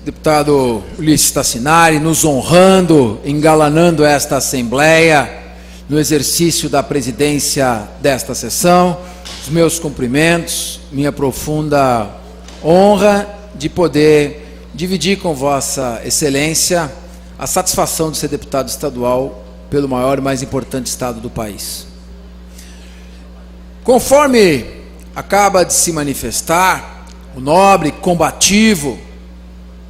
Deputado Ulisses Tassinari, nos honrando, engalanando esta Assembleia no exercício da presidência desta sessão. Os meus cumprimentos, minha profunda honra de poder dividir com Vossa Excelência a satisfação de ser deputado estadual pelo maior e mais importante estado do país. Conforme acaba de se manifestar o nobre, combativo,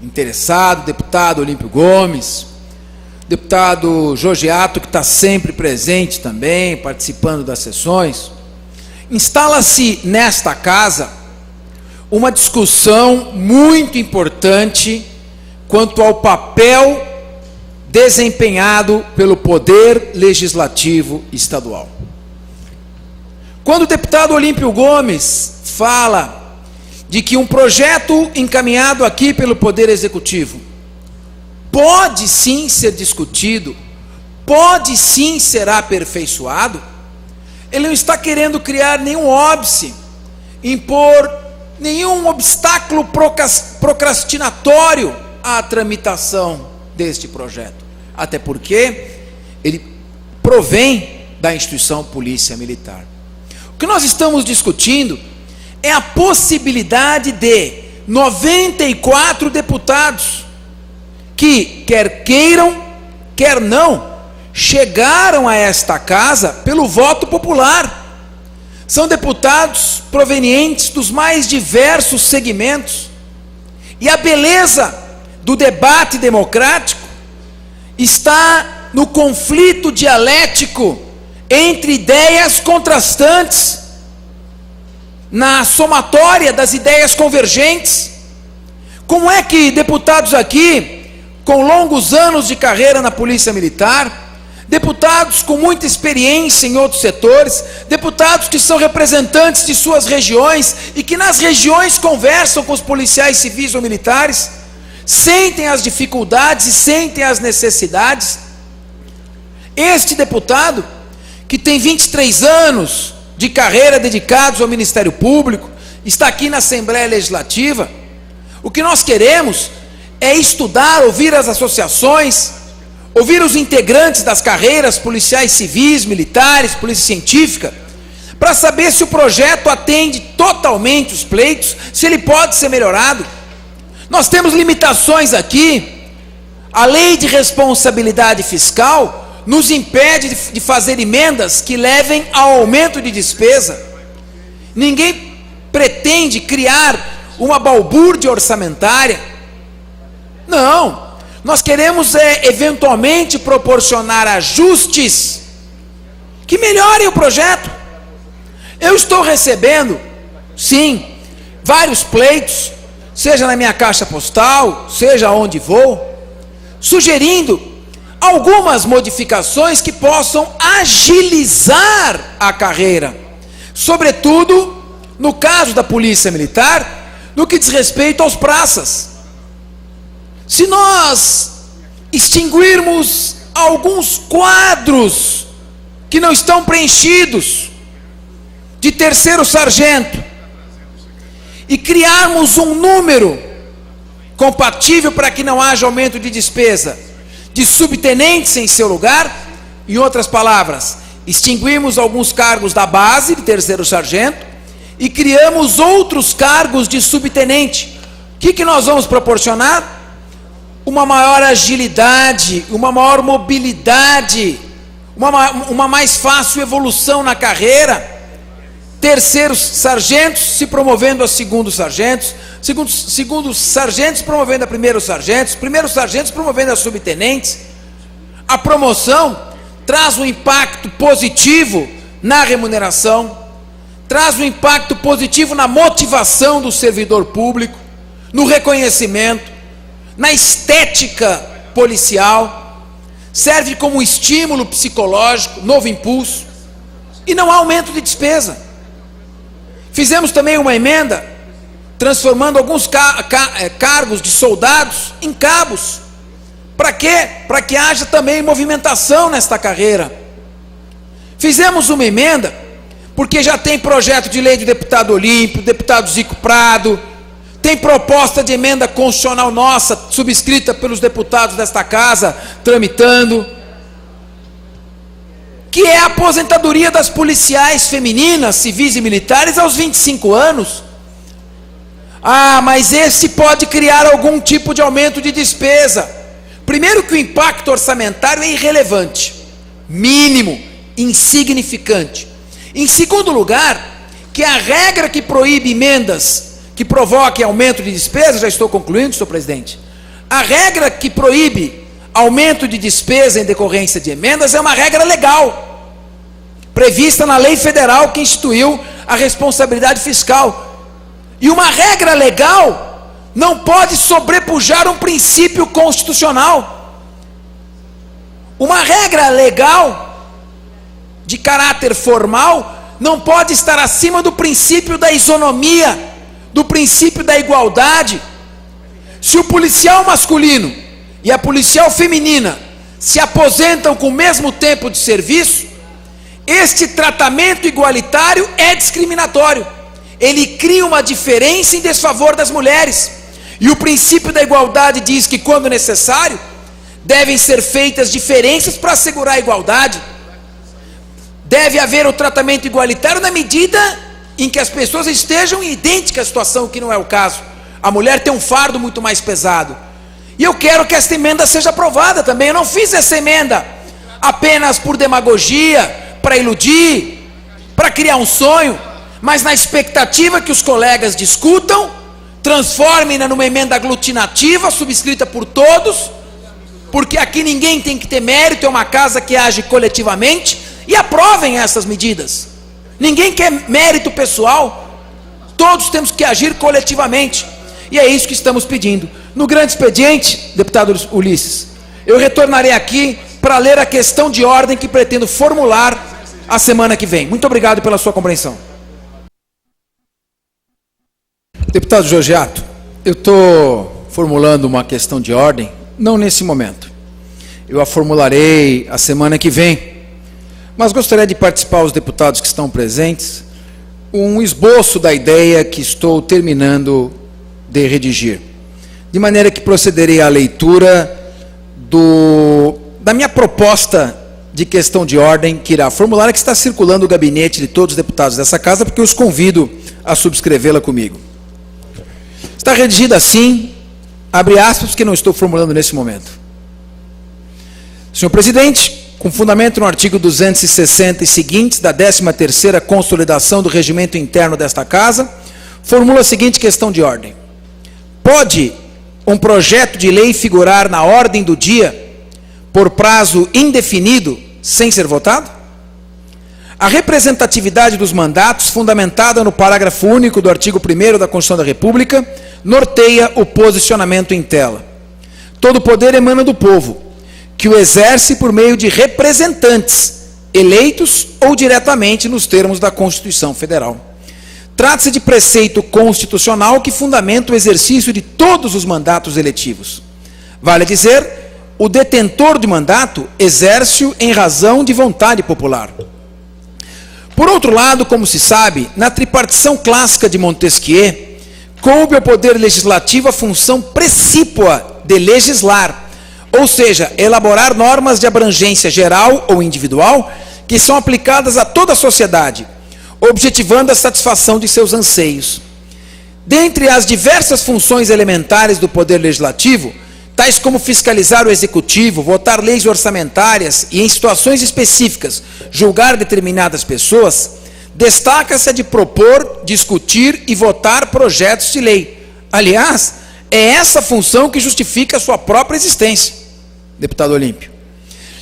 interessado, deputado Olímpio Gomes, deputado Georgiato, que está sempre presente também, participando das sessões, instala-se nesta casa uma discussão muito importante quanto ao papel desempenhado pelo Poder Legislativo Estadual. Quando o deputado Olímpio Gomes fala de que um projeto encaminhado aqui pelo Poder Executivo pode sim ser discutido, pode sim ser aperfeiçoado, ele não está querendo criar nenhum óbice, impor nenhum obstáculo procrastinatório à tramitação deste projeto, até porque ele provém da instituição Polícia Militar. O que nós estamos discutindo é a possibilidade de 94 deputados que, quer queiram, quer não, chegaram a esta casa pelo voto popular. São deputados provenientes dos mais diversos segmentos. E a beleza do debate democrático está no conflito dialético entre ideias contrastantes, na somatória das ideias convergentes. Como é que deputados aqui, com longos anos de carreira na Polícia Militar, deputados com muita experiência em outros setores, deputados que são representantes de suas regiões e que nas regiões conversam com os policiais civis ou militares, sentem as dificuldades e sentem as necessidades. Este deputado, que tem 23 anos de carreira dedicados ao Ministério Público, está aqui na Assembleia Legislativa. O que nós queremos é estudar, ouvir as associações, ouvir os integrantes das carreiras policiais civis, militares, polícia científica, para saber se o projeto atende totalmente os pleitos, se ele pode ser melhorado. Nós temos limitações aqui. A lei de responsabilidade fiscal nos impede de fazer emendas que levem ao aumento de despesa. Ninguém pretende criar uma balbúrdia orçamentária. Não, nós queremos eventualmente proporcionar ajustes que melhorem o projeto. Eu estou recebendo, sim, vários pleitos, seja na minha caixa postal, seja onde vou, sugerindo algumas modificações que possam agilizar a carreira, sobretudo no caso da Polícia Militar, no que diz respeito aos praças. Se nós extinguirmos alguns quadros que não estão preenchidos de terceiro sargento e criarmos um número compatível para que não haja aumento de despesa de subtenentes em seu lugar, em outras palavras, extinguimos alguns cargos da base de terceiro sargento e criamos outros cargos de subtenente. O que nós vamos proporcionar? Uma maior agilidade, uma maior mobilidade, uma mais fácil evolução na carreira. Terceiros sargentos se promovendo a segundos sargentos, segundos sargentos promovendo a primeiros sargentos promovendo a subtenentes. A promoção traz um impacto positivo na remuneração, traz um impacto positivo na motivação do servidor público, no reconhecimento, na estética policial, serve como estímulo psicológico, novo impulso, e não há aumento de despesa. Fizemos também uma emenda, transformando alguns cargos de soldados em cabos. Para quê? Para que haja também movimentação nesta carreira. Fizemos uma emenda, porque já tem projeto de lei do deputado Olímpio, deputado Zico Prado, tem Tem proposta de emenda constitucional nossa, subscrita pelos deputados desta casa, tramitando, que é a aposentadoria das policiais femininas, civis e militares aos 25 anos. Ah, mas esse pode criar algum tipo de aumento de despesa. Primeiro que o impacto orçamentário é irrelevante, mínimo, insignificante. Em segundo lugar, que a regra que proíbe emendas que provoquem aumento de despesa, já estou concluindo, senhor presidente, a regra que proíbe aumento de despesa em decorrência de emendas é uma regra legal, prevista na lei federal que instituiu a responsabilidade fiscal. E uma regra legal não pode sobrepujar um princípio constitucional. Uma regra legal de caráter formal não pode estar acima do princípio da isonomia, do princípio da igualdade. Se o policial masculino e a policial feminina se aposentam com o mesmo tempo de serviço, este tratamento igualitário é discriminatório. Ele cria uma diferença em desfavor das mulheres. E o princípio da igualdade diz que, quando necessário, devem ser feitas diferenças para assegurar a igualdade. Deve haver o tratamento igualitário na medida em que as pessoas estejam em idêntica situação, que não é o caso. A mulher tem um fardo muito mais pesado. E eu quero que esta emenda seja aprovada também. Eu não fiz essa emenda apenas por demagogia, para iludir, para criar um sonho, mas na expectativa que os colegas discutam, transformem-na numa emenda aglutinativa, subscrita por todos, porque aqui ninguém tem que ter mérito, é uma casa que age coletivamente, e aprovem essas medidas. Ninguém quer mérito pessoal, todos temos que agir coletivamente, e é isso que estamos pedindo. No grande expediente, deputado Ulisses, eu retornarei aqui para ler a questão de ordem que pretendo formular a semana que vem. Muito obrigado pela sua compreensão. Deputado Georgiato, eu estou formulando uma questão de ordem, não nesse momento. Eu a formularei a semana que vem. Mas gostaria de participar os deputados que estão presentes, um esboço da ideia que estou terminando de redigir. De maneira que procederei à leitura da minha proposta de questão de ordem que irá formular, que está circulando o gabinete de todos os deputados dessa casa, porque eu os convido a subscrevê-la comigo. Está redigida assim, abre aspas, que não estou formulando nesse momento. Senhor presidente, com fundamento no artigo 260 e seguintes da 13ª Consolidação do Regimento Interno desta Casa, formula a seguinte questão de ordem. Pode um projeto de lei figurar na ordem do dia por prazo indefinido sem ser votado? A representatividade dos mandatos, fundamentada no parágrafo único do artigo 1º da Constituição da República, norteia o posicionamento em tela. Todo poder emana do povo, que o exerce por meio de representantes, eleitos ou diretamente nos termos da Constituição Federal. Trata-se de preceito constitucional que fundamenta o exercício de todos os mandatos eletivos. Vale dizer, o detentor de mandato exerce-o em razão de vontade popular. Por outro lado, como se sabe, na tripartição clássica de Montesquieu, coube ao Poder Legislativo a função precípua de legislar, ou seja, elaborar normas de abrangência geral ou individual que são aplicadas a toda a sociedade, objetivando a satisfação de seus anseios. Dentre as diversas funções elementares do Poder Legislativo, tais como fiscalizar o Executivo, votar leis orçamentárias e, em situações específicas, julgar determinadas pessoas, destaca-se a de propor, discutir e votar projetos de lei. Aliás, é essa função que justifica a sua própria existência, deputado Olímpio.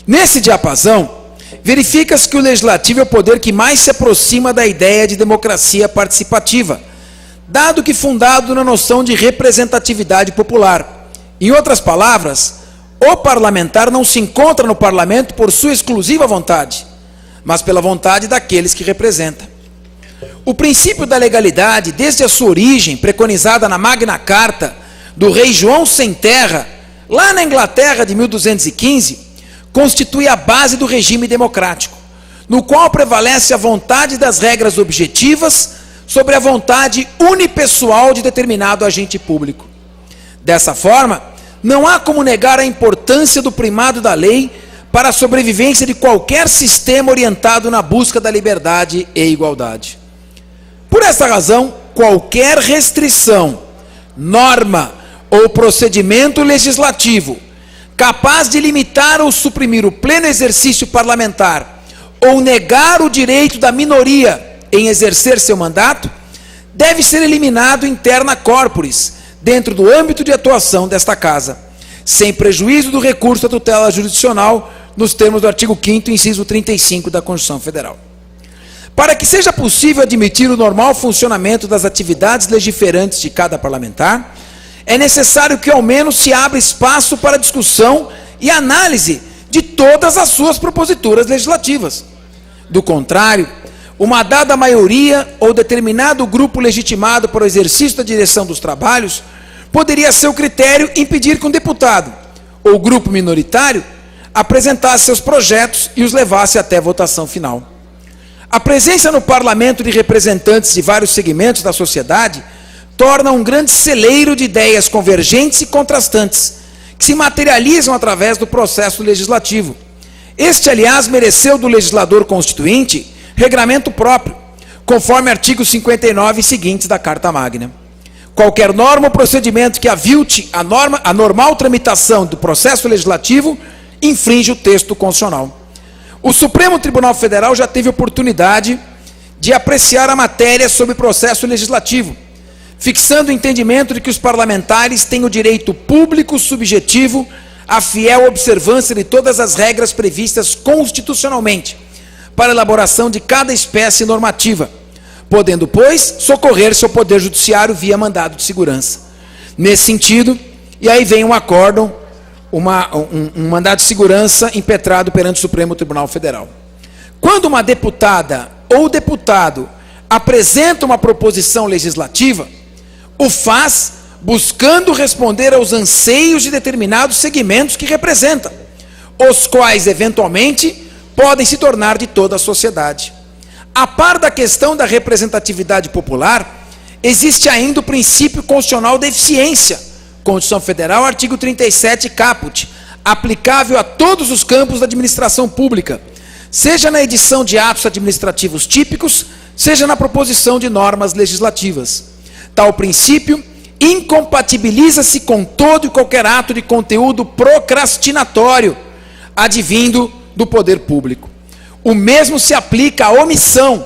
Nesse diapasão, verifica-se que o Legislativo é o poder que mais se aproxima da ideia de democracia participativa, dado que fundado na noção de representatividade popular. Em outras palavras, o parlamentar não se encontra no parlamento por sua exclusiva vontade, mas pela vontade daqueles que representa. O princípio da legalidade, desde a sua origem, preconizada na Magna Carta do rei João Sem Terra, lá na Inglaterra de 1215, constitui a base do regime democrático, no qual prevalece a vontade das regras objetivas sobre a vontade unipessoal de determinado agente público. Dessa forma, não há como negar a importância do primado da lei para a sobrevivência de qualquer sistema orientado na busca da liberdade e igualdade. Por essa razão, qualquer restrição, norma ou procedimento legislativo capaz de limitar ou suprimir o pleno exercício parlamentar ou negar o direito da minoria em exercer seu mandato, deve ser eliminado interna corporis, dentro do âmbito de atuação desta Casa, sem prejuízo do recurso à tutela jurisdicional, nos termos do artigo 5º, inciso 35 da Constituição Federal. Para que seja possível admitir o normal funcionamento das atividades legiferantes de cada parlamentar, é necessário que ao menos se abra espaço para discussão e análise de todas as suas proposituras legislativas. Do contrário, uma dada maioria ou determinado grupo legitimado para o exercício da direção dos trabalhos poderia, a seu critério, impedir que um deputado ou grupo minoritário apresentasse seus projetos e os levasse até votação final. A presença no parlamento de representantes de vários segmentos da sociedade torna um grande celeiro de ideias convergentes e contrastantes, que se materializam através do processo legislativo. Este, aliás, mereceu do legislador constituinte regramento próprio, conforme artigo 59 e seguintes da Carta Magna. Qualquer norma ou procedimento que avilte a normal tramitação do processo legislativo infringe o texto constitucional. O Supremo Tribunal Federal já teve oportunidade de apreciar a matéria sobre processo legislativo, fixando o entendimento de que os parlamentares têm o direito público subjetivo à fiel observância de todas as regras previstas constitucionalmente para a elaboração de cada espécie normativa, podendo, pois, socorrer-se ao Poder Judiciário via mandado de segurança. Nesse sentido, e aí vem um acórdão, um mandado de segurança impetrado perante o Supremo Tribunal Federal. Quando uma deputada ou deputado apresenta uma proposição legislativa, o faz buscando responder aos anseios de determinados segmentos que representa, os quais, eventualmente, podem se tornar de toda a sociedade. A par da questão da representatividade popular, existe ainda o princípio constitucional da eficiência, Constituição Federal, artigo 37, caput, aplicável a todos os campos da administração pública, seja na edição de atos administrativos típicos, seja na proposição de normas legislativas. Tal princípio incompatibiliza-se com todo e qualquer ato de conteúdo procrastinatório, advindo do poder público. O mesmo se aplica à omissão.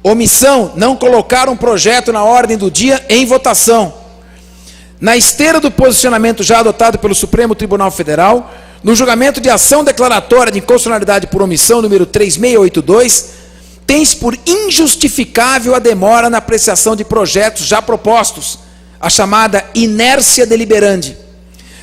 Omissão, não colocar um projeto na ordem do dia em votação. Na esteira do posicionamento já adotado pelo Supremo Tribunal Federal, no julgamento de ação declaratória de inconstitucionalidade por omissão número 3682, tem-se por injustificável a demora na apreciação de projetos já propostos, a chamada inércia deliberandi,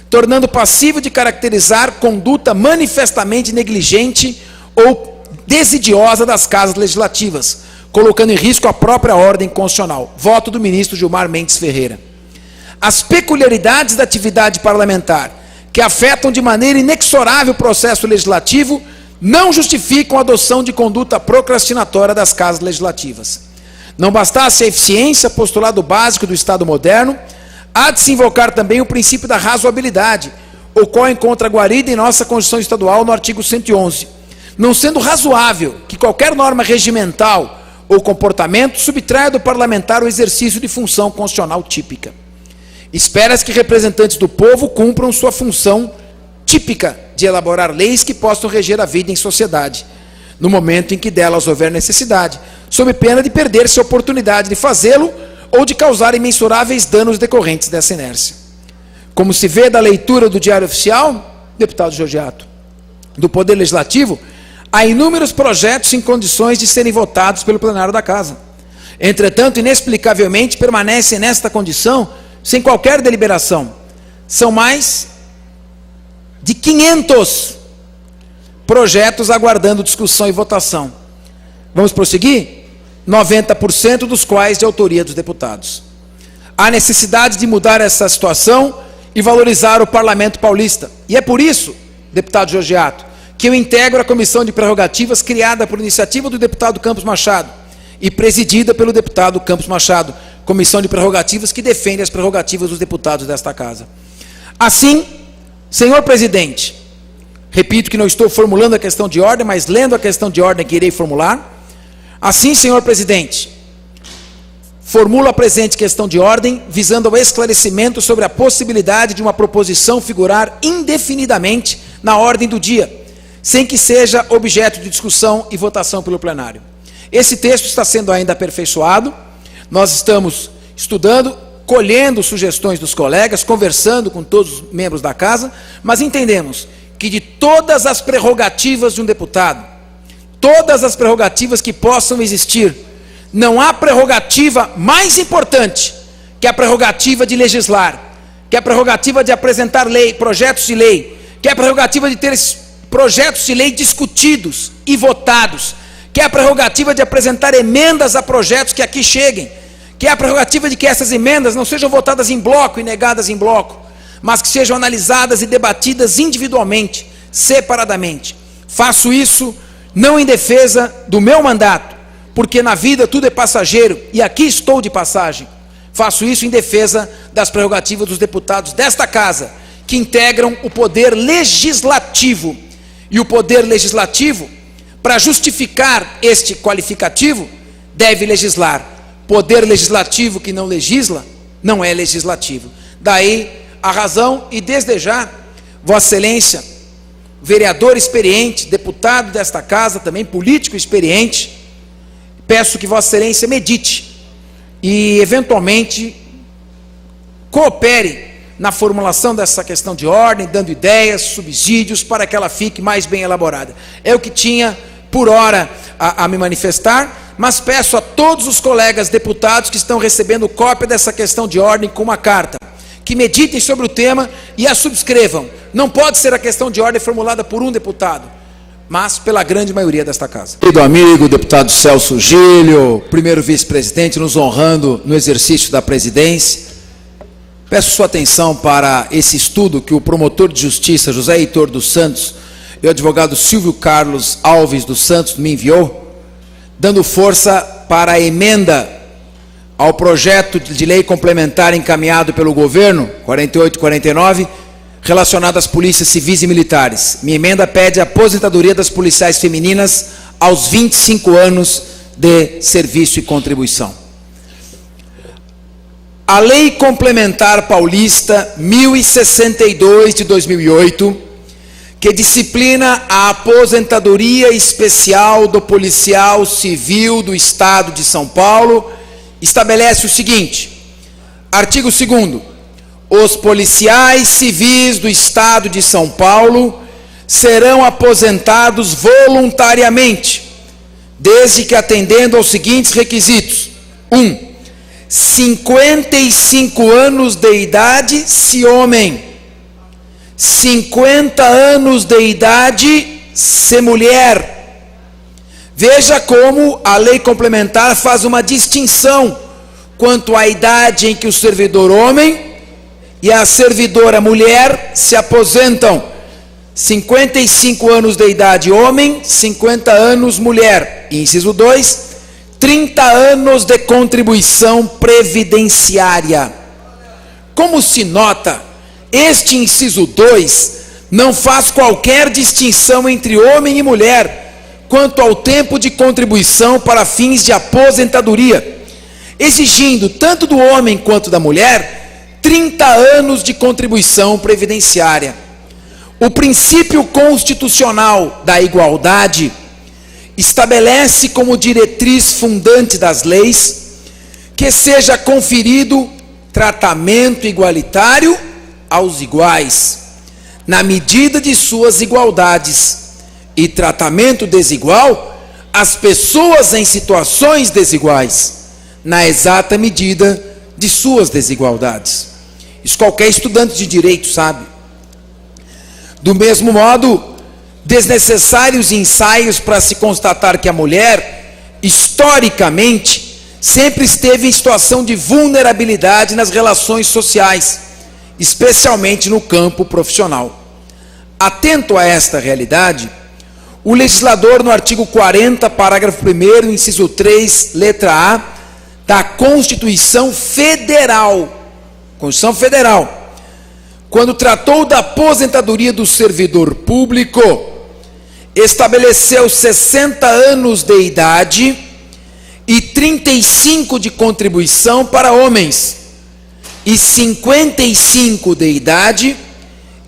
tornando passível de caracterizar conduta manifestamente negligente ou desidiosa das casas legislativas, colocando em risco a própria ordem constitucional. Voto do ministro Gilmar Mendes Ferreira. As peculiaridades da atividade parlamentar, que afetam de maneira inexorável o processo legislativo, não justificam a adoção de conduta procrastinatória das casas legislativas. Não bastasse a eficiência, postulado básico do Estado moderno, há de se invocar também o princípio da razoabilidade, o qual encontra guarida em nossa Constituição Estadual no artigo 111, não sendo razoável que qualquer norma regimental ou comportamento subtraia do parlamentar o exercício de função constitucional típica. Espera-se que representantes do povo cumpram sua função típica de elaborar leis que possam reger a vida em sociedade, no momento em que delas houver necessidade, sob pena de perder-se a oportunidade de fazê-lo ou de causar imensuráveis danos decorrentes dessa inércia. Como se vê da leitura do Diário Oficial, deputado Georgiato, do Poder Legislativo, há inúmeros projetos em condições de serem votados pelo plenário da Casa. Entretanto, inexplicavelmente, permanecem nesta condição sem qualquer deliberação. São mais de 500 projetos aguardando discussão e votação. Vamos prosseguir? 90% dos quais de autoria dos deputados. Há necessidade de mudar essa situação e valorizar o Parlamento Paulista. E é por isso, deputado Georgiato, que eu integro a Comissão de Prerrogativas criada por iniciativa do deputado Campos Machado e presidida pelo deputado Campos Machado, comissão de prerrogativas que defende as prerrogativas dos deputados desta casa. Assim, senhor presidente, repito que não estou formulando a questão de ordem, mas lendo a questão de ordem que irei formular. Assim, senhor presidente, formulo a presente questão de ordem, visando ao esclarecimento sobre a possibilidade de uma proposição figurar indefinidamente na ordem do dia, sem que seja objeto de discussão e votação pelo plenário. Esse texto está sendo ainda aperfeiçoado, nós estamos estudando, colhendo sugestões dos colegas, conversando com todos os membros da casa, mas entendemos que de todas as prerrogativas de um deputado, todas as prerrogativas que possam existir, não há prerrogativa mais importante que a prerrogativa de legislar, que a prerrogativa de apresentar lei, projetos de lei, que a prerrogativa de ter esses projetos de lei discutidos e votados, que é a prerrogativa de apresentar emendas a projetos que aqui cheguem, que é a prerrogativa de que essas emendas não sejam votadas em bloco e negadas em bloco, mas que sejam analisadas e debatidas individualmente, separadamente. Faço isso não em defesa do meu mandato, porque na vida tudo é passageiro, e aqui estou de passagem. Faço isso em defesa das prerrogativas dos deputados desta casa, que integram o poder legislativo. E o poder legislativo, para justificar este qualificativo, deve legislar. Poder legislativo que não legisla, não é legislativo. Daí a razão, e desde já, Vossa Excelência, vereador experiente, deputado desta casa, também político experiente, peço que Vossa Excelência medite e, eventualmente, coopere na formulação dessa questão de ordem, dando ideias, subsídios, para que ela fique mais bem elaborada. É o que tinha, por hora, a me manifestar, mas peço a todos os colegas deputados que estão recebendo cópia dessa questão de ordem com uma carta, que meditem sobre o tema e a subscrevam. Não pode ser a questão de ordem formulada por um deputado, mas pela grande maioria desta casa. Querido amigo, deputado Celso Gílio, primeiro vice-presidente, nos honrando no exercício da presidência, peço sua atenção para esse estudo que o promotor de justiça José Heitor dos Santos e o advogado Silvio Carlos Alves dos Santos me enviou, dando força para a emenda ao projeto de lei complementar encaminhado pelo governo, 4849, relacionado às polícias civis e militares. Minha emenda pede a aposentadoria das policiais femininas aos 25 anos de serviço e contribuição. A Lei Complementar Paulista 1062 de 2008, que disciplina a aposentadoria especial do policial civil do Estado de São Paulo, estabelece o seguinte: artigo 2º, os policiais civis do Estado de São Paulo serão aposentados voluntariamente, desde que atendendo aos seguintes requisitos: 1. 55 anos de idade, se homem. 50 anos de idade, se mulher. Veja como a lei complementar faz uma distinção quanto à idade em que o servidor homem e a servidora mulher se aposentam. 55 anos de idade homem, 50 anos mulher. Inciso 2, 30 anos de contribuição previdenciária. Como se nota, este inciso 2 não faz qualquer distinção entre homem e mulher quanto ao tempo de contribuição para fins de aposentadoria, exigindo tanto do homem quanto da mulher 30 anos de contribuição previdenciária. O princípio constitucional da igualdade estabelece como diretriz fundante das leis que seja conferido tratamento igualitário aos iguais, na medida de suas igualdades, e tratamento desigual às pessoas em situações desiguais, na exata medida de suas desigualdades. Isso qualquer estudante de direito sabe. Do mesmo modo, desnecessários ensaios para se constatar que a mulher, historicamente, sempre esteve em situação de vulnerabilidade nas relações sociais, especialmente no campo profissional. Atento a esta realidade, o legislador, no artigo 40, parágrafo 1º, inciso 3, letra A, da Constituição Federal, quando tratou da aposentadoria do servidor público, estabeleceu 60 anos de idade e 35 de contribuição para homens, e 55 de idade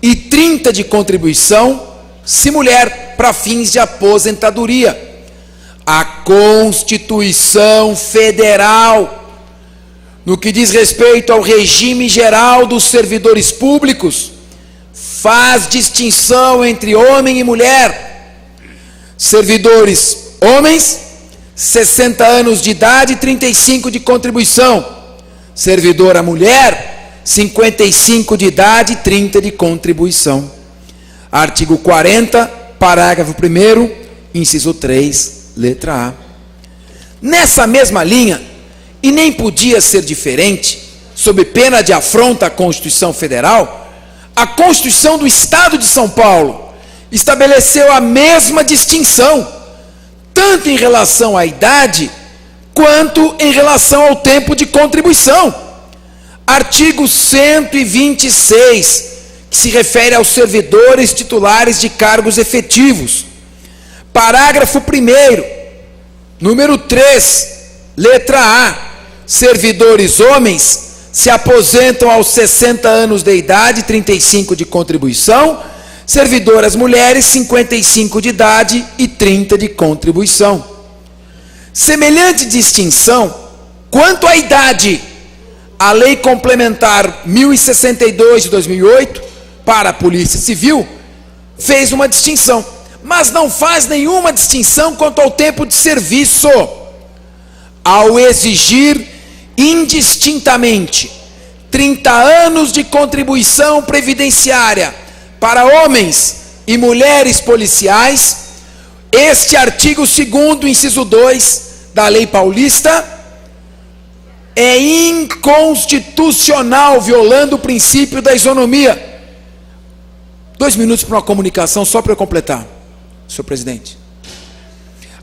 e 30 de contribuição, se mulher, para fins de aposentadoria. A Constituição Federal, no que diz respeito ao regime geral dos servidores públicos, faz distinção entre homem e mulher. Servidores homens, 60 anos de idade e 35 de contribuição. Servidora mulher, 55 de idade e 30 de contribuição. Artigo 40, parágrafo 1º, inciso 3, letra A. Nessa mesma linha, e nem podia ser diferente, sob pena de afronta à Constituição Federal, a Constituição do Estado de São Paulo estabeleceu a mesma distinção, tanto em relação à idade, quanto em relação ao tempo de contribuição. Artigo 126, que se refere aos servidores titulares de cargos efetivos. Parágrafo 1º, número 3, letra A, servidores homens se aposentam aos 60 anos de idade, 35 de contribuição, servidoras mulheres, 55 de idade e 30 de contribuição. Semelhante distinção, quanto à idade, a Lei Complementar 1062 de 2008, para a Polícia Civil, fez uma distinção, mas não faz nenhuma distinção quanto ao tempo de serviço, ao exigir indistintamente 30 anos de contribuição previdenciária para homens e mulheres policiais. Este artigo 2º, inciso 2 da Lei Paulista é inconstitucional, violando o princípio da isonomia. 2 minutos para uma comunicação, só para eu completar, senhor presidente.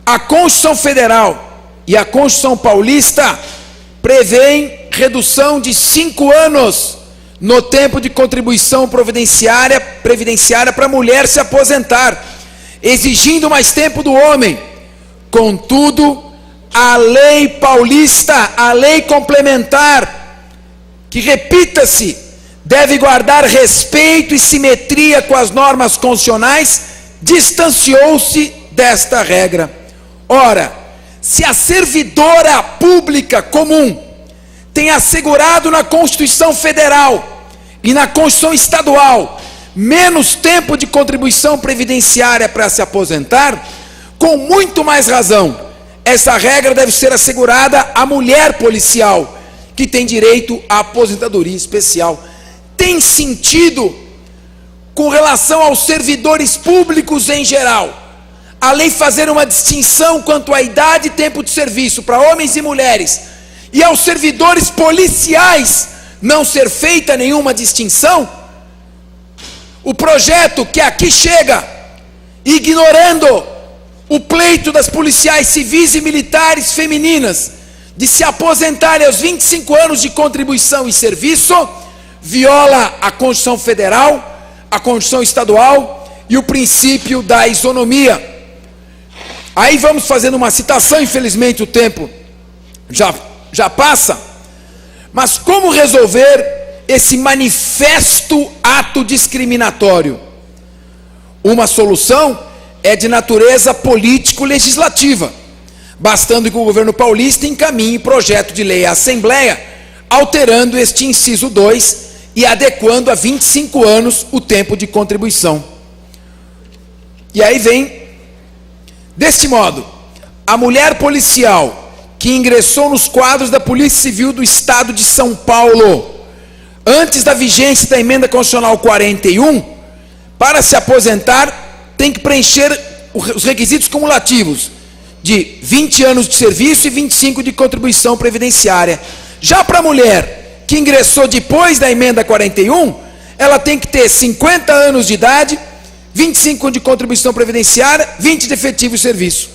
A Constituição Federal e a Constituição Paulista prevêem redução de 5 anos no tempo de contribuição previdenciária para a mulher se aposentar, exigindo mais tempo do homem. Contudo, a Lei Paulista, a Lei Complementar, que, repita-se, deve guardar respeito e simetria com as normas constitucionais, distanciou-se desta regra. Ora, se a servidora pública comum tem assegurado na Constituição Federal e na Constituição Estadual menos tempo de contribuição previdenciária para se aposentar, com muito mais razão, essa regra deve ser assegurada à mulher policial, que tem direito à aposentadoria especial. Tem sentido com relação aos servidores públicos em geral a lei fazer uma distinção quanto à idade e tempo de serviço para homens e mulheres, e aos servidores policiais não ser feita nenhuma distinção? O projeto que aqui chega, ignorando o pleito das policiais civis e militares femininas de se aposentarem aos 25 anos de contribuição e serviço, viola a Constituição Federal, a Constituição Estadual e o princípio da isonomia. Aí vamos fazendo uma citação, infelizmente o tempo já passa, mas como resolver esse manifesto ato discriminatório? Uma solução é de natureza político-legislativa, bastando que o governo paulista encaminhe projeto de lei à Assembleia, alterando este inciso 2 e adequando a 25 anos o tempo de contribuição. E aí vem, deste modo, a mulher policial que ingressou nos quadros da Polícia Civil do Estado de São Paulo, antes da vigência da Emenda Constitucional 41, para se aposentar, tem que preencher os requisitos cumulativos de 20 anos de serviço e 25 de contribuição previdenciária. Já para a mulher que ingressou depois da Emenda 41, ela tem que ter 50 anos de idade, 25 de contribuição previdenciária, 20 de efetivo e serviço.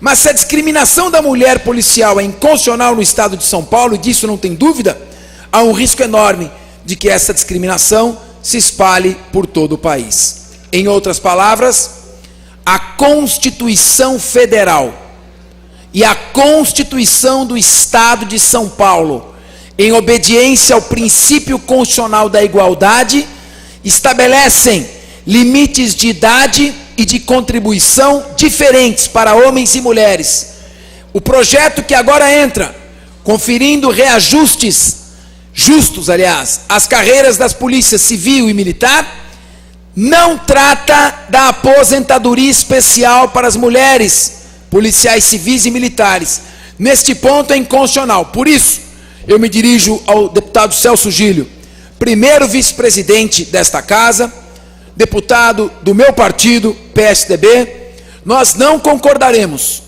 Mas se a discriminação da mulher policial é inconstitucional no estado de São Paulo, e disso não tem dúvida, há um risco enorme de que essa discriminação se espalhe por todo o país. Em outras palavras, a Constituição Federal e a Constituição do Estado de São Paulo, em obediência ao princípio constitucional da igualdade, estabelecem limites de idade e de contribuição diferentes para homens e mulheres. O projeto que agora entra, conferindo reajustes justos, aliás, às carreiras das polícias civil e militar, não trata da aposentadoria especial para as mulheres, policiais civis e militares. Neste ponto é inconstitucional. Por isso, eu me dirijo ao deputado Celso Gílio, primeiro vice-presidente desta casa, deputado do meu partido, PSDB. Nós não concordaremos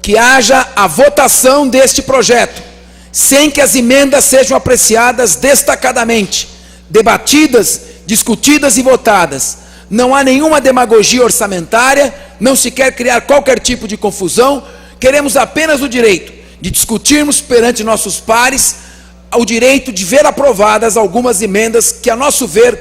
que haja a votação deste projeto sem que as emendas sejam apreciadas destacadamente, debatidas, discutidas e votadas. Não há nenhuma demagogia orçamentária, não se quer criar qualquer tipo de confusão, queremos apenas o direito de discutirmos perante nossos pares o direito de ver aprovadas algumas emendas que, a nosso ver,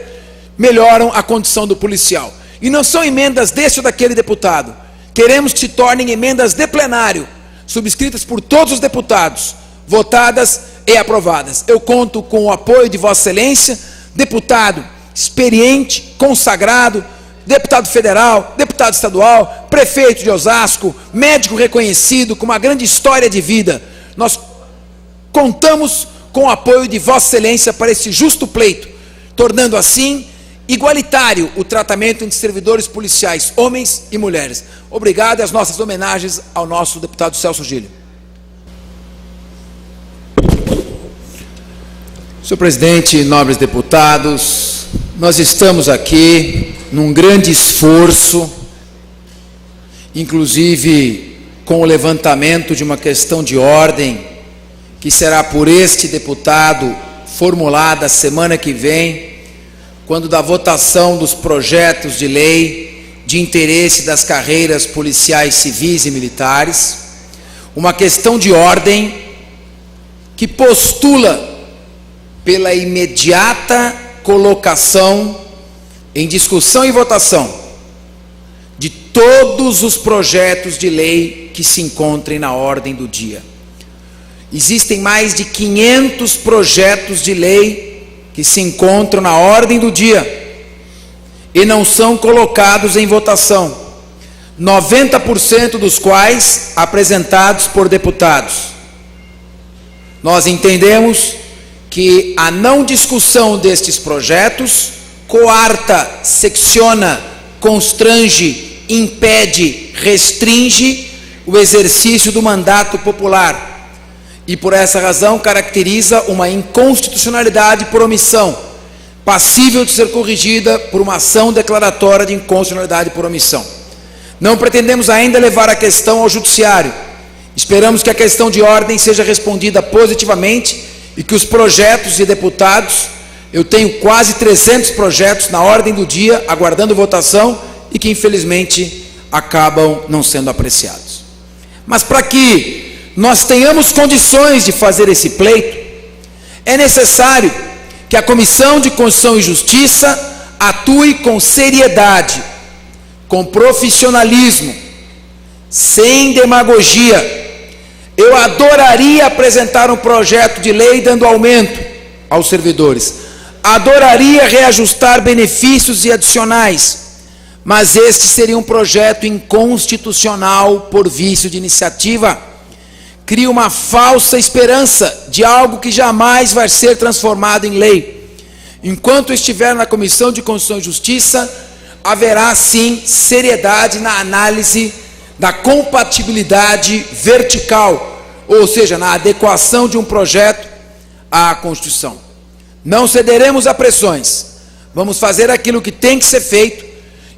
melhoram a condição do policial. E não são emendas deste ou daquele deputado. Queremos que se tornem emendas de plenário, subscritas por todos os deputados, votadas e aprovadas. Eu conto com o apoio de Vossa Excelência, deputado experiente, consagrado, deputado federal, deputado estadual, prefeito de Osasco, médico reconhecido, com uma grande história de vida. Nós contamos com o apoio de Vossa Excelência para esse justo pleito, tornando assim igualitário o tratamento entre servidores policiais, homens e mulheres. Obrigado e as nossas homenagens ao nosso deputado Celso Gílio. Senhor presidente, nobres deputados, nós estamos aqui num grande esforço, inclusive com o levantamento de uma questão de ordem, que será por este deputado formulada semana que vem, quando da votação dos projetos de lei de interesse das carreiras policiais civis e militares, uma questão de ordem que postula pela imediata colocação em discussão e votação de todos os projetos de lei que se encontrem na ordem do dia. Existem mais de 500 projetos de lei que se encontram na ordem do dia e não são colocados em votação, 90% dos quais apresentados por deputados. Nós entendemos que a não discussão destes projetos coarta, secciona, constrange, impede, restringe o exercício do mandato popular e, por essa razão, caracteriza uma inconstitucionalidade por omissão, passível de ser corrigida por uma ação declaratória de inconstitucionalidade por omissão. Não pretendemos ainda levar a questão ao judiciário. Esperamos que a questão de ordem seja respondida positivamente e que os projetos de deputados, eu tenho quase 300 projetos na ordem do dia, aguardando votação, e que infelizmente acabam não sendo apreciados. Mas para que nós tenhamos condições de fazer esse pleito, é necessário que a Comissão de Constituição e Justiça atue com seriedade, com profissionalismo, sem demagogia. Eu adoraria apresentar um projeto de lei dando aumento aos servidores. Adoraria reajustar benefícios e adicionais, mas este seria um projeto inconstitucional por vício de iniciativa. Cria uma falsa esperança de algo que jamais vai ser transformado em lei. Enquanto estiver na Comissão de Constituição e Justiça, haverá sim seriedade na análise da compatibilidade vertical, ou seja, na adequação de um projeto à Constituição. Não cederemos a pressões, vamos fazer aquilo que tem que ser feito,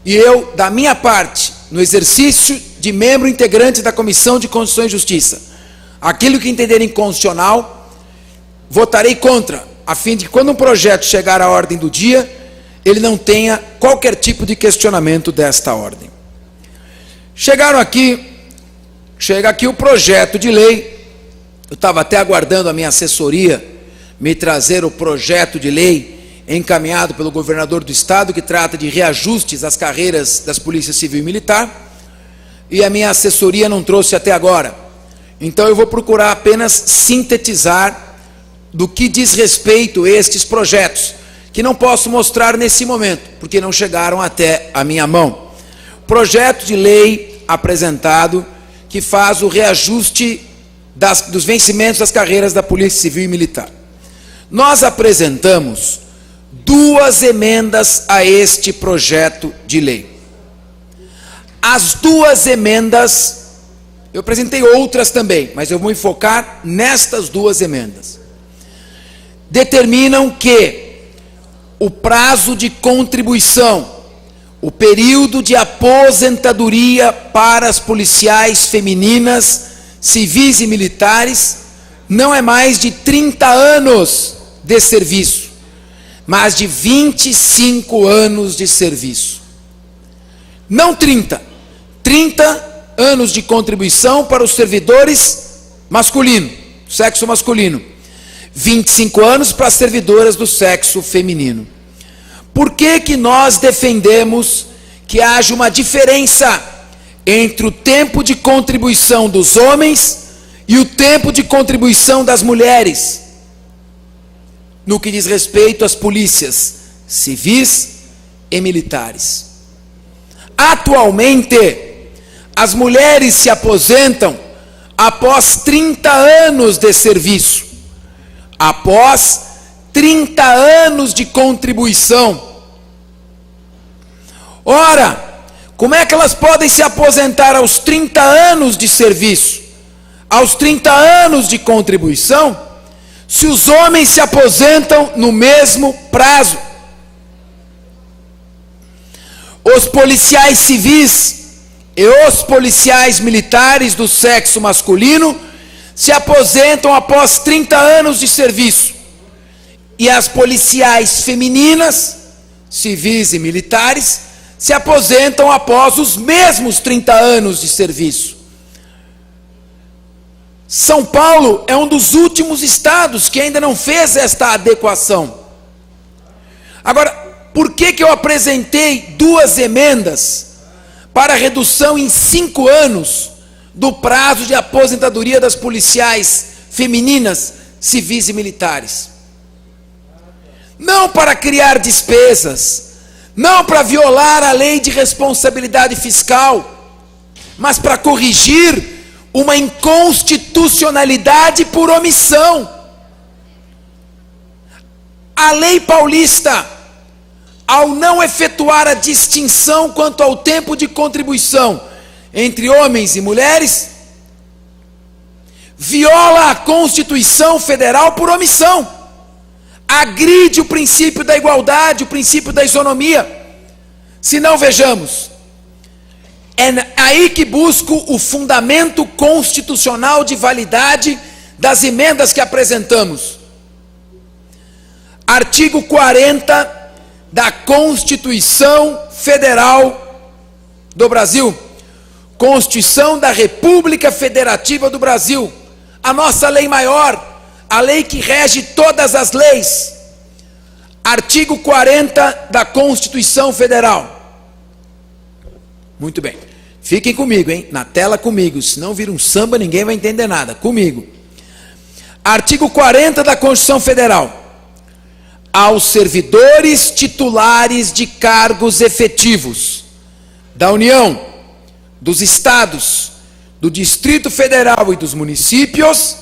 e eu, da minha parte, no exercício de membro integrante da Comissão de Constituição e Justiça, aquilo que entender inconstitucional, votarei contra, a fim de que, quando um projeto chegar à ordem do dia, ele não tenha qualquer tipo de questionamento desta ordem. Chega aqui o projeto de lei. Eu estava até aguardando a minha assessoria me trazer o projeto de lei encaminhado pelo governador do estado, que trata de reajustes às carreiras das polícias civil e militar, e a minha assessoria não trouxe até agora. Então eu vou procurar apenas sintetizar do que diz respeito a estes projetos, que não posso mostrar nesse momento, porque não chegaram até a minha mão. Projeto de lei apresentado que faz o reajuste dos vencimentos das carreiras da Polícia Civil e Militar. Nós apresentamos 2 emendas a este projeto de lei. As 2 emendas, eu apresentei outras também, mas eu vou me focar nestas 2 emendas. Determinam que o prazo de contribuição, o período de aposentadoria para as policiais femininas, civis e militares, não é mais de 30 anos de serviço, mas de 25 anos de serviço. Não 30 anos de contribuição para os servidores masculinos, sexo masculino, 25 anos para as servidoras do sexo feminino. Por que nós defendemos que haja uma diferença entre o tempo de contribuição dos homens e o tempo de contribuição das mulheres, no que diz respeito às polícias civis e militares? Atualmente, as mulheres se aposentam após 30 anos de serviço, após 30 anos de contribuição. Ora, como é que elas podem se aposentar aos 30 anos de serviço, aos 30 anos de contribuição, se os homens se aposentam no mesmo prazo? Os policiais civis e os policiais militares do sexo masculino se aposentam após 30 anos de serviço. E as policiais femininas, civis e militares, se aposentam após os mesmos 30 anos de serviço. São Paulo é um dos últimos estados que ainda não fez esta adequação. Agora, por que eu apresentei 2 emendas para redução em 5 anos do prazo de aposentadoria das policiais femininas, civis e militares? Não para criar despesas, não para violar a lei de responsabilidade fiscal, mas para corrigir uma inconstitucionalidade por omissão. A lei paulista, ao não efetuar a distinção quanto ao tempo de contribuição entre homens e mulheres, viola a Constituição Federal por omissão, agride o princípio da igualdade, o princípio da isonomia. Se não, vejamos, é aí que busco o fundamento constitucional de validade das emendas que apresentamos. Artigo 40 da Constituição Federal do Brasil, Constituição da República Federativa do Brasil, a nossa lei maior, a lei que rege todas as leis. Artigo 40 da Constituição Federal. Muito bem, fiquem comigo, hein? Na tela comigo, se não vir um samba ninguém vai entender nada, comigo. Artigo 40 da Constituição Federal. Aos servidores titulares de cargos efetivos da União, dos estados, do Distrito Federal e dos municípios,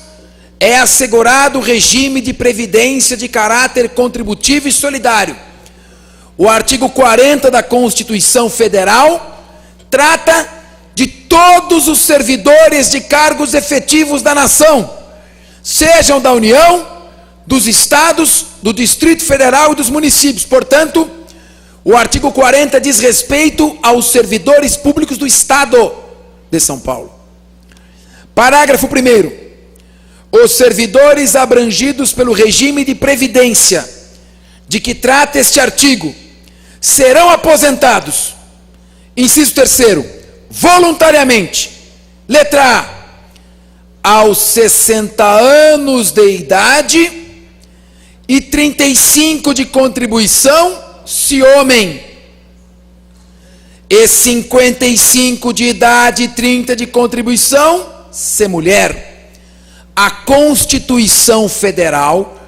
é assegurado o regime de previdência de caráter contributivo e solidário. O artigo 40 da Constituição Federal trata de todos os servidores de cargos efetivos da nação, sejam da União, dos estados, do Distrito Federal e dos municípios. Portanto, o artigo 40 diz respeito aos servidores públicos do Estado de São Paulo. Parágrafo 1º. Os servidores abrangidos pelo regime de previdência de que trata este artigo serão aposentados. Inciso 3º, voluntariamente. Letra A, aos 60 anos de idade e 35 de contribuição, se homem, e 55 de idade e 30 de contribuição, se mulher. A Constituição Federal,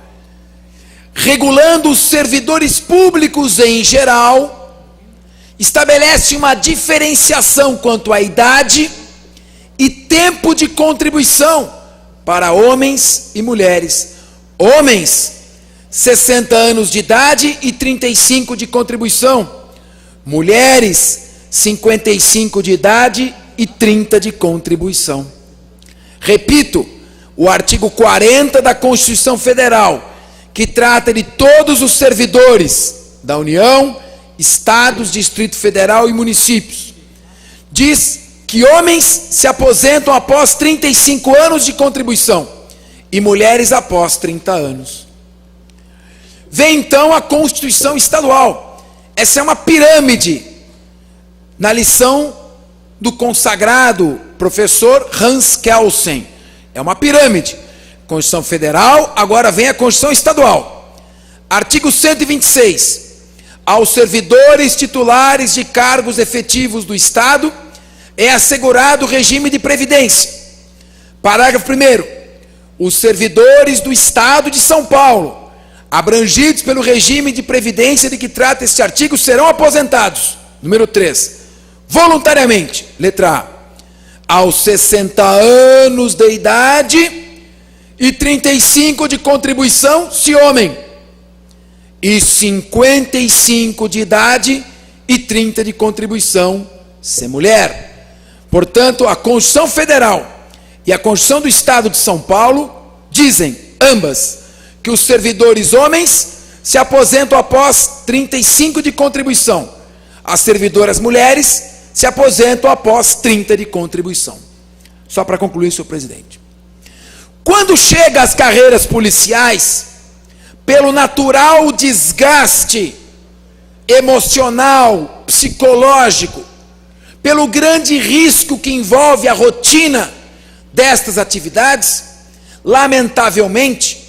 regulando os servidores públicos em geral, estabelece uma diferenciação quanto à idade e tempo de contribuição para homens e mulheres. Homens, 60 anos de idade e 35 de contribuição. Mulheres, 55 de idade e 30 de contribuição. Repito, o artigo 40 da Constituição Federal, que trata de todos os servidores da União, Estados, Distrito Federal e municípios, diz que homens se aposentam após 35 anos de contribuição e mulheres após 30 anos. Vem então a Constituição Estadual. Essa é uma pirâmide, na lição do consagrado professor Hans Kelsen. É uma pirâmide. Constituição Federal, agora vem a Constituição Estadual. Artigo 126. Aos servidores titulares de cargos efetivos do Estado é assegurado o regime de previdência. Parágrafo 1º. Os servidores do Estado de São Paulo, abrangidos pelo regime de previdência de que trata este artigo, serão aposentados. Número 3. Voluntariamente. Letra A, aos 60 anos de idade e 35 de contribuição, se homem, e 55 de idade e 30 de contribuição, se mulher. Portanto, a Constituição Federal e a Constituição do Estado de São Paulo dizem, ambas, que os servidores homens se aposentam após 35 de contribuição. As servidoras mulheres se aposentam após 30 de contribuição. Só para concluir, senhor presidente. Quando chega às carreiras policiais, pelo natural desgaste emocional, psicológico, pelo grande risco que envolve a rotina destas atividades, lamentavelmente,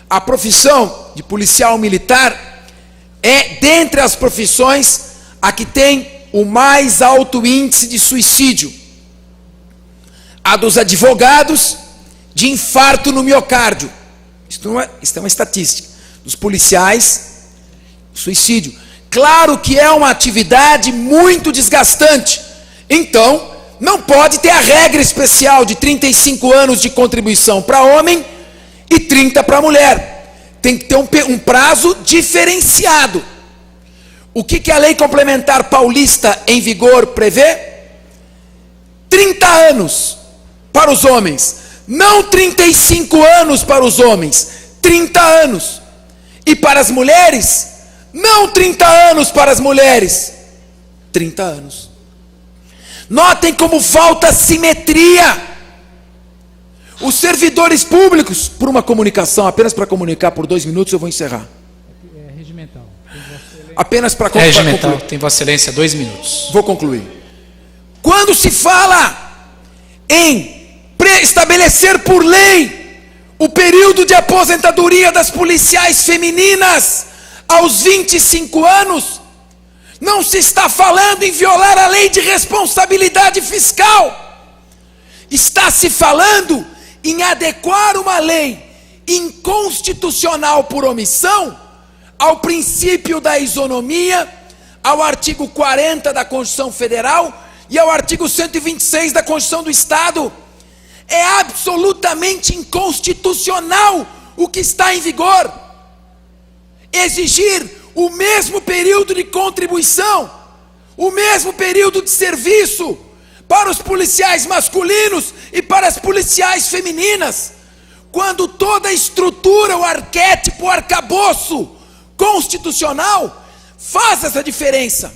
a profissão de policial militar é, dentre as profissões, a que tem o mais alto índice de suicídio. A dos advogados, de infarto no miocárdio. Isso é uma estatística. Dos policiais, suicídio. Claro que é uma atividade muito desgastante. Então, não pode ter a regra especial de 35 anos de contribuição para homem e 30 para mulher. Tem que ter um prazo diferenciado. O que a lei complementar paulista em vigor prevê? 30 anos para os homens. Não 35 anos para os homens. 30 anos. E para as mulheres? Não 30 anos para as mulheres. 30 anos. Notem como falta simetria. Os servidores públicos, por uma comunicação, apenas para comunicar por 2 minutos, eu vou encerrar. É regimental. Apenas para concluir. Regimental, tem Vossa Excelência 2 minutos. Vou concluir. Quando se fala em estabelecer por lei o período de aposentadoria das policiais femininas aos 25 anos, não se está falando em violar a lei de responsabilidade fiscal. Está se falando em adequar uma lei inconstitucional por omissão ao princípio da isonomia, ao artigo 40 da Constituição Federal e ao artigo 126 da Constituição do Estado. É absolutamente inconstitucional o que está em vigor. Exigir o mesmo período de contribuição, o mesmo período de serviço para os policiais masculinos e para as policiais femininas, quando toda a estrutura, o arquétipo, o arcabouço constitucional faz essa diferença.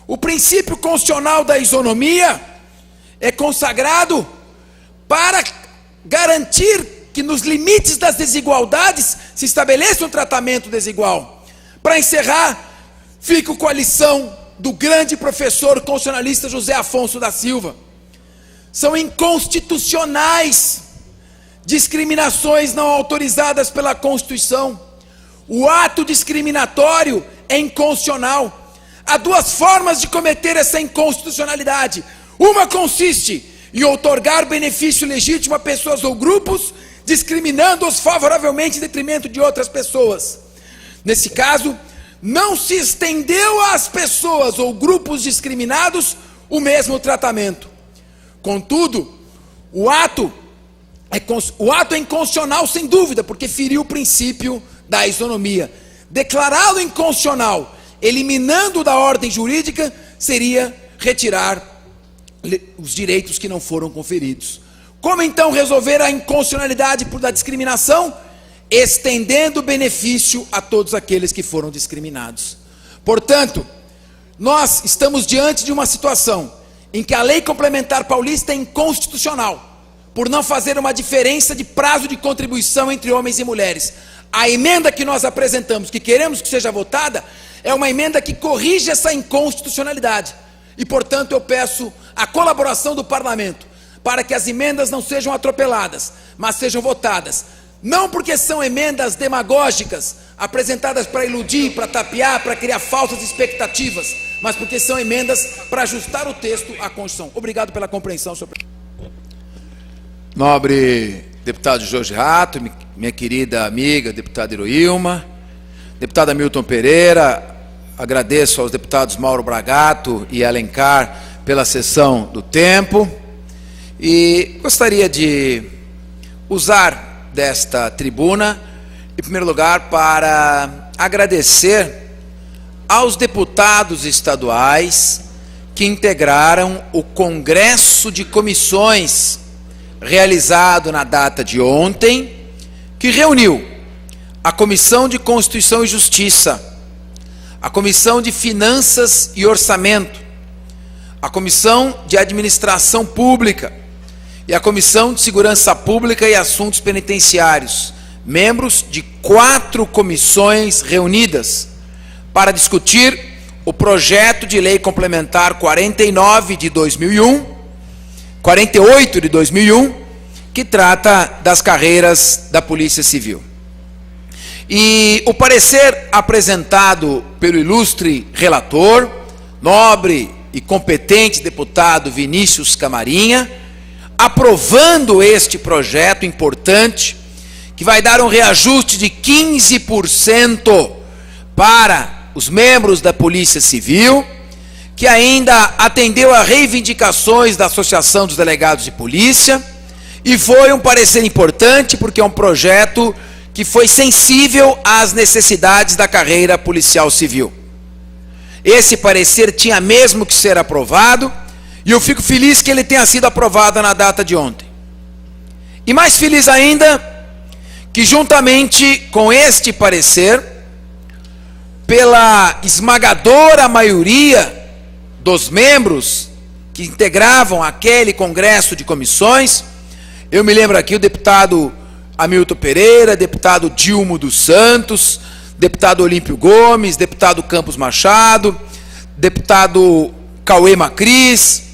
O princípio constitucional da isonomia é consagrado para garantir que nos limites das desigualdades se estabeleça um tratamento desigual. Para encerrar, fica com a lição do grande professor constitucionalista José Afonso da Silva. São inconstitucionais discriminações não autorizadas pela Constituição. O ato discriminatório é inconstitucional. Há duas formas de cometer essa inconstitucionalidade. Uma consiste em outorgar benefício legítimo a pessoas ou grupos, discriminando-os favoravelmente em detrimento de outras pessoas. Nesse caso, não se estendeu às pessoas ou grupos discriminados o mesmo tratamento. Contudo, o ato é inconstitucional sem dúvida, porque feriu o princípio da isonomia. Declará-lo inconstitucional, eliminando da ordem jurídica, seria retirar os direitos que não foram conferidos. Como então resolver a inconstitucionalidade da discriminação? Estendendo o benefício a todos aqueles que foram discriminados. Portanto, nós estamos diante de uma situação em que a lei complementar paulista é inconstitucional, por não fazer uma diferença de prazo de contribuição entre homens e mulheres. A emenda que nós apresentamos, que queremos que seja votada, é uma emenda que corrige essa inconstitucionalidade. E, portanto, eu peço a colaboração do parlamento, para que as emendas não sejam atropeladas, mas sejam votadas. Não porque são emendas demagógicas, apresentadas para iludir, para tapear, para criar falsas expectativas, mas porque são emendas para ajustar o texto à Constituição. Obrigado pela compreensão, senhor presidente. Nobre deputado Jorge Rato, minha querida amiga deputada Iroilma, deputado Hamilton Pereira, agradeço aos deputados Mauro Bragato e Alencar pela cessão do tempo e gostaria de usar desta tribuna, em primeiro lugar, para agradecer aos deputados estaduais que integraram o Congresso de Comissões realizado na data de ontem, que reuniu a Comissão de Constituição e Justiça, a Comissão de Finanças e Orçamento, a Comissão de Administração Pública e a Comissão de Segurança Pública e Assuntos Penitenciários, membros de 4 comissões reunidas para discutir o projeto de lei complementar 48 de 2001, que trata das carreiras da Polícia Civil. E o parecer apresentado pelo ilustre relator, nobre e competente deputado Vinícius Camarinha, aprovando este projeto importante, que vai dar um reajuste de 15% para os membros da Polícia Civil, que ainda atendeu a reivindicações da Associação dos Delegados de Polícia, e foi um parecer importante porque é um projeto que foi sensível às necessidades da carreira policial civil. Esse parecer tinha mesmo que ser aprovado, e eu fico feliz que ele tenha sido aprovado na data de ontem. E mais feliz ainda, que juntamente com este parecer, pela esmagadora maioria dos membros que integravam aquele Congresso de Comissões, eu me lembro aqui o deputado Hamilton Pereira, deputado Dilmo dos Santos, deputado Olímpio Gomes, deputado Campos Machado, deputado Cauê Macris,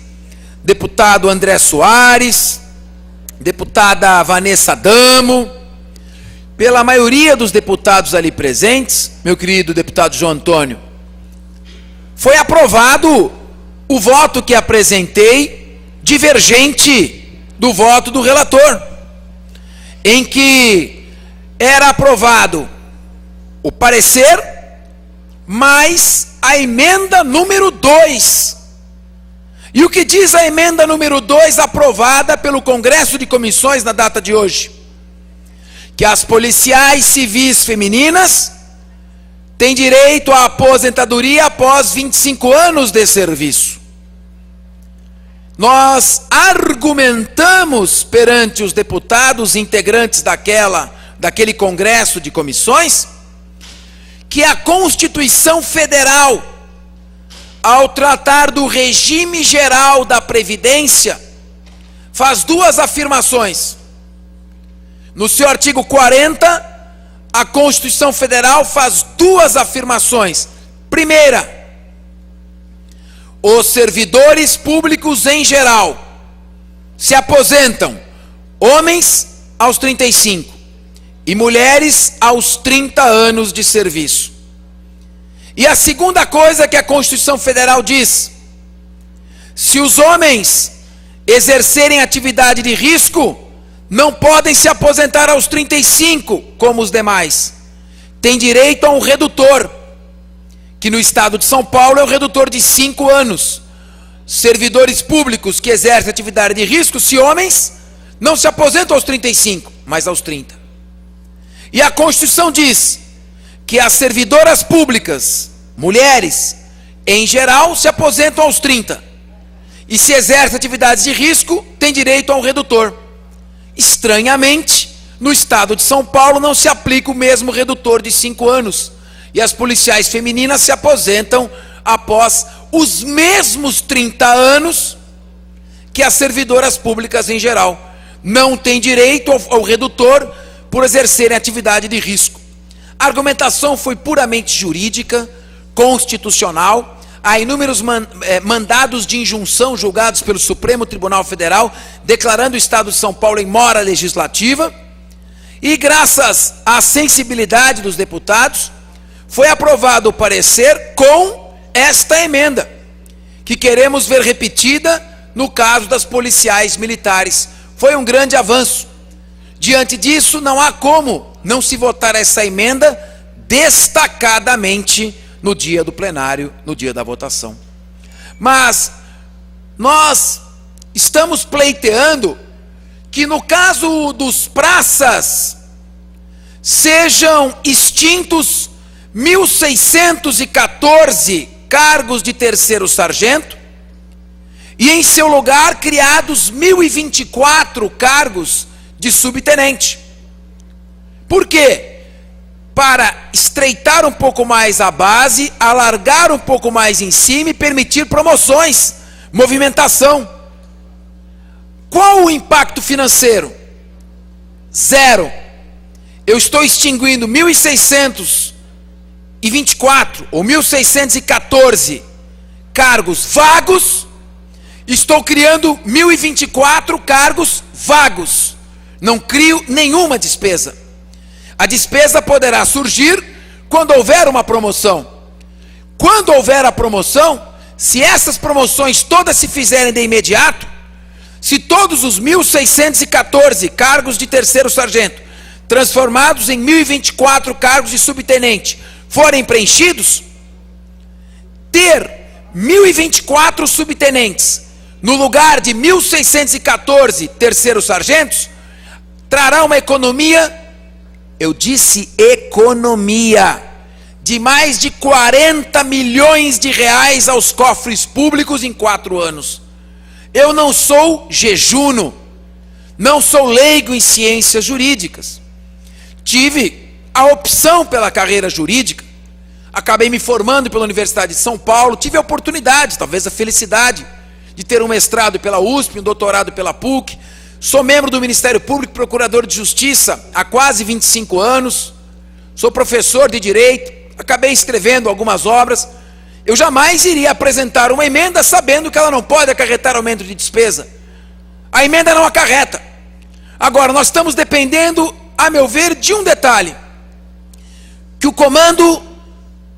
deputado André Soares, deputada Vanessa Damo, pela maioria dos deputados ali presentes, meu querido deputado João Antônio, foi aprovado o voto que apresentei, divergente do voto do relator, em que era aprovado o parecer, mais a emenda número 2. E o que diz a emenda número 2 aprovada pelo Congresso de Comissões na data de hoje? Que as policiais civis femininas têm direito à aposentadoria após 25 anos de serviço. Nós argumentamos perante os deputados integrantes daquele Congresso de Comissões que a Constituição Federal, ao tratar do regime geral da Previdência, faz 2 afirmações. No seu artigo 40, a Constituição Federal faz 2 afirmações. Primeira, os servidores públicos em geral se aposentam, homens aos 35 e mulheres aos 30 anos de serviço. E a segunda coisa que a Constituição Federal diz: se os homens exercerem atividade de risco, não podem se aposentar aos 35, como os demais. Tem direito a um redutor, que no estado de São Paulo é um redutor de 5 anos. Servidores públicos que exercem atividade de risco, se homens, não se aposentam aos 35, mas aos 30. E a Constituição diz que as servidoras públicas, mulheres, em geral, se aposentam aos 30. E se exerce atividades de risco, tem direito a um redutor. Estranhamente, no estado de São Paulo não se aplica o mesmo redutor de 5 anos. E as policiais femininas se aposentam após os mesmos 30 anos que as servidoras públicas em geral. Não tem direito ao redutor por exercerem atividade de risco. A argumentação foi puramente jurídica, constitucional. Há inúmeros mandados de injunção julgados pelo Supremo Tribunal Federal, declarando o Estado de São Paulo em mora legislativa. E graças à sensibilidade dos deputados, foi aprovado o parecer com esta emenda, que queremos ver repetida no caso das policiais militares. Foi um grande avanço. Diante disso, não há como não se votar essa emenda destacadamente no dia do plenário, no dia da votação. Mas nós estamos pleiteando que no caso dos praças sejam extintos 1.614 cargos de terceiro sargento e em seu lugar criados 1.024 cargos de subtenente. Por quê? Para estreitar um pouco mais a base, alargar um pouco mais em cima e permitir promoções, movimentação. Qual o impacto financeiro? Zero. Eu estou extinguindo 1.624 ou 1.614 cargos vagos, estou criando 1.024 cargos vagos. Não crio nenhuma despesa. A despesa poderá surgir quando houver uma promoção. Quando houver a promoção, se essas promoções todas se fizerem de imediato, se todos os 1.614 cargos de terceiro sargento, transformados em 1.024 cargos de subtenente, forem preenchidos, ter 1.024 subtenentes no lugar de 1.614 terceiros sargentos, trará uma economia, eu disse economia, de mais de 40 milhões de reais aos cofres públicos em 4 anos. Eu não sou jejuno, não sou leigo em ciências jurídicas. Tive a opção pela carreira jurídica, acabei me formando pela Universidade de São Paulo, tive a oportunidade, talvez a felicidade, de ter um mestrado pela USP, um doutorado pela PUC, sou membro do Ministério Público, procurador de Justiça há quase 25 anos, sou professor de Direito, acabei escrevendo algumas obras. Eu jamais iria apresentar uma emenda sabendo que ela não pode acarretar aumento de despesa. A emenda não acarreta. Agora, nós estamos dependendo, a meu ver, de um detalhe: que o comando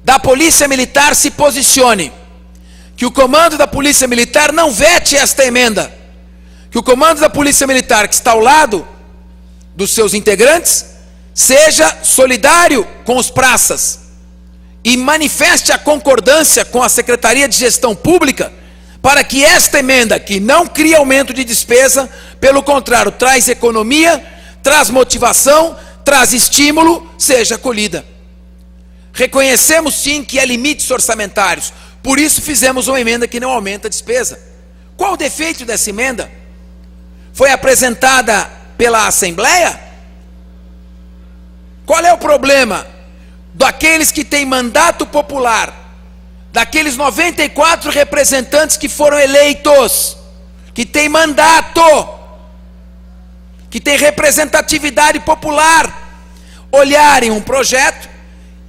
da Polícia Militar se posicione, que o comando da Polícia Militar não vete esta emenda, que o comando da Polícia Militar, que está ao lado dos seus integrantes, seja solidário com os praças e manifeste a concordância com a Secretaria de Gestão Pública para que esta emenda, que não cria aumento de despesa, pelo contrário, traz economia, traz motivação, traz estímulo, seja acolhida. Reconhecemos sim que há limites orçamentários, por isso fizemos uma emenda que não aumenta a despesa. Qual o defeito dessa emenda? Foi apresentada pela Assembleia? Qual é o problema daqueles que têm mandato popular, daqueles 94 representantes que foram eleitos, que têm mandato, que têm representatividade popular, olharem um projeto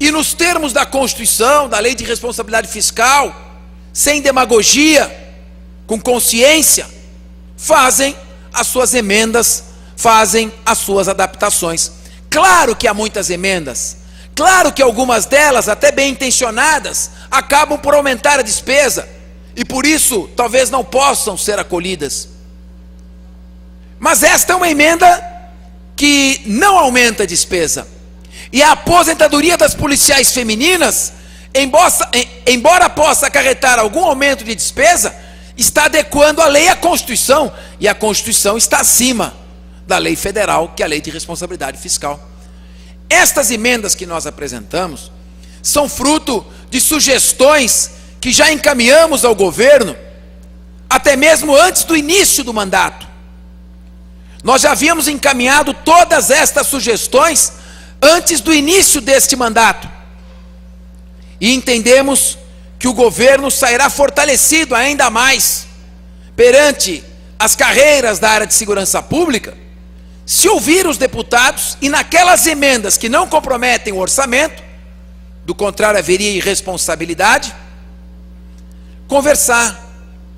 e nos termos da Constituição, da Lei de Responsabilidade Fiscal, sem demagogia, com consciência, fazem as suas emendas, fazem as suas adaptações. Claro que há muitas emendas, claro que algumas delas, até bem intencionadas, acabam por aumentar a despesa, e por isso talvez não possam ser acolhidas. Mas esta é uma emenda que não aumenta a despesa. E a aposentadoria das policiais femininas, embora possa acarretar algum aumento de despesa, está adequando a lei à Constituição, e a Constituição está acima da lei federal, que é a Lei de Responsabilidade Fiscal. Estas emendas que nós apresentamos são fruto de sugestões que já encaminhamos ao governo, até mesmo antes do início do mandato. Nós já havíamos encaminhado todas estas sugestões antes do início deste mandato. E entendemos que o governo sairá fortalecido ainda mais perante as carreiras da área de segurança pública, se ouvir os deputados e naquelas emendas que não comprometem o orçamento, do contrário haveria irresponsabilidade, conversar,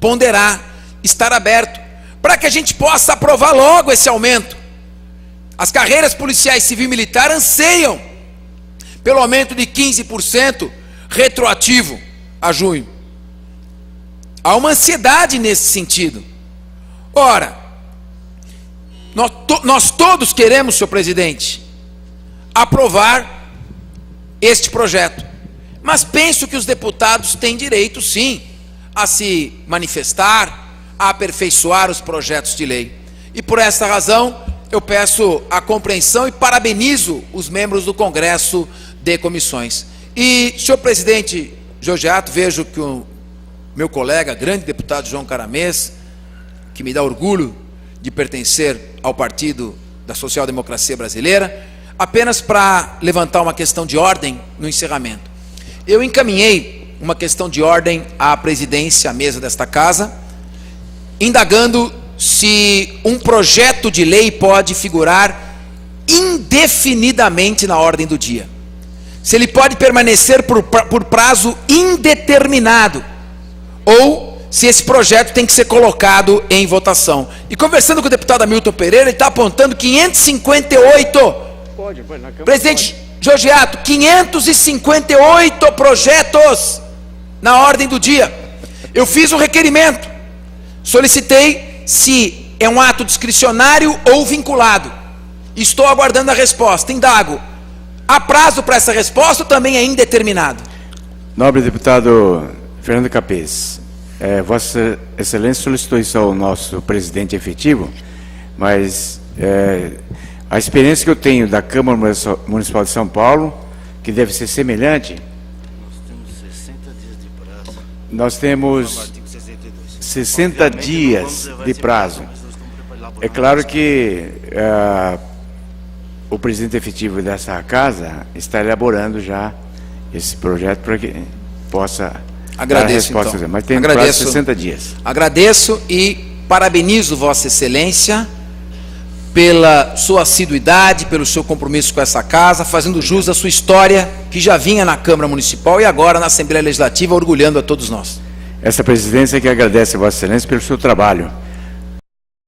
ponderar, estar aberto, para que a gente possa aprovar logo esse aumento. As carreiras policiais civil e militar anseiam pelo aumento de 15% retroativo a junho. Há uma ansiedade nesse sentido. Ora, nós todos queremos, senhor presidente, aprovar este projeto, mas penso que os deputados têm direito, sim, a se manifestar, a aperfeiçoar os projetos de lei. E por esta razão, eu peço a compreensão e parabenizo os membros do Congresso de Comissões. E, senhor presidente Georgiato, vejo que o meu colega, grande deputado João Caramês, que me dá orgulho de pertencer ao Partido da Social Democracia Brasileira, apenas para levantar uma questão de ordem no encerramento. Eu encaminhei uma questão de ordem à presidência, à mesa desta casa, indagando se um projeto de lei pode figurar indefinidamente na ordem do dia. Se ele pode permanecer por prazo indeterminado, ou se esse projeto tem que ser colocado em votação. E conversando com o deputado Hamilton Pereira, ele está apontando 558. Presidente Georgiato, 558 projetos na ordem do dia. Eu fiz um requerimento, solicitei se é um ato discricionário ou vinculado. Estou aguardando a resposta. Indago, há prazo para essa resposta ou também é indeterminado? Nobre deputado Fernando Capês, Vossa Excelência solicitou isso ao nosso presidente efetivo, mas a experiência que eu tenho da Câmara Municipal de São Paulo, que deve ser semelhante, nós temos 60 dias de prazo. É claro que o presidente efetivo dessa casa está elaborando já esse projeto para que possa dar a resposta. Então. Mas tem prazo de 60 dias. Agradeço e parabenizo Vossa Excelência pela sua assiduidade, pelo seu compromisso com essa casa, fazendo jus à sua história, que já vinha na Câmara Municipal e agora na Assembleia Legislativa, orgulhando a todos nós. Essa presidência que agradece a Vossa Excelência pelo seu trabalho